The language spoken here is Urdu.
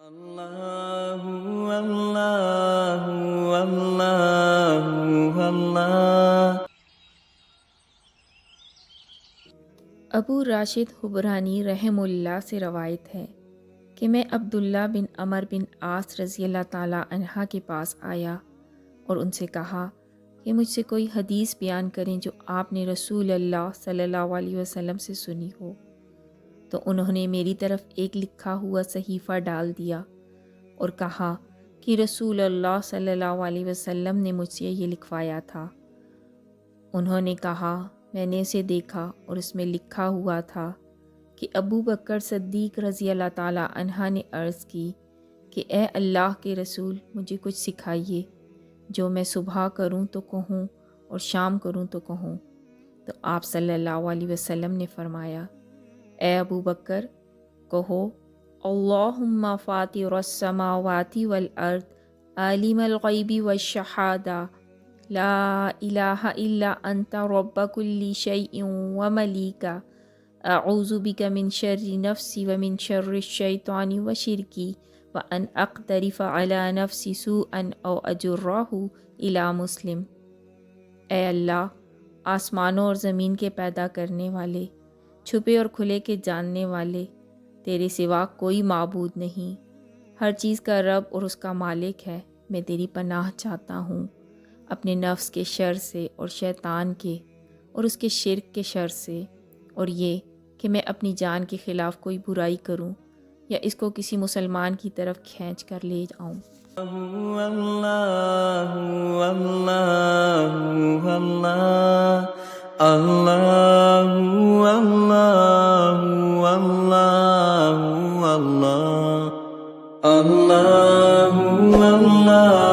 اللہ اللہ اللہ اللہ۔ ابو راشد حبرانی رحم اللہ سے روایت ہے کہ میں عبداللہ بن عمر بن عاص رضی اللہ تعالیٰ عنہ کے پاس آیا اور ان سے کہا کہ مجھ سے کوئی حدیث بیان کریں جو آپ نے رسول اللہ صلی اللہ علیہ وسلم سے سنی ہو۔ تو انہوں نے میری طرف ایک لکھا ہوا صحیفہ ڈال دیا اور کہا کہ رسول اللہ صلی اللہ علیہ وسلم نے مجھ سے یہ لکھوایا تھا۔ انہوں نے کہا میں نے اسے دیکھا اور اس میں لکھا ہوا تھا کہ ابو بکر صدیق رضی اللہ تعالیٰ عنہ نے عرض کی کہ اے اللہ کے رسول مجھے کچھ سکھائیے جو میں صبح کروں تو کہوں اور شام کروں تو کہوں۔ تو آپ صلی اللہ علیہ وسلم نے فرمایا اے ابو بکر کہو اللہم فاطر السماوات والارض عالم الغیب والشہادہ لا الہ الا انت رب کل شیء وملیکہ اعوذ بک من شر نفسی ومن شر الشیطان وشرکی وان اقترف علی نفسی سوءا او اجرہ الی مسلم۔ اے اللہ آسمانوں اور زمین کے پیدا کرنے والے، چھپے اور کھلے کے جاننے والے، تیرے سوا کوئی معبود نہیں، ہر چیز کا رب اور اس کا مالک ہے۔ میں تیری پناہ چاہتا ہوں اپنے نفس کے شر سے اور شیطان کے اور اس کے شرک کے شر سے، اور یہ کہ میں اپنی جان کے خلاف کوئی برائی کروں یا اس کو کسی مسلمان کی طرف کھینچ کر لے جاؤں۔ اللہ اللہ اللہ اللہ اللہ اللہ اللہ اللہ اللہ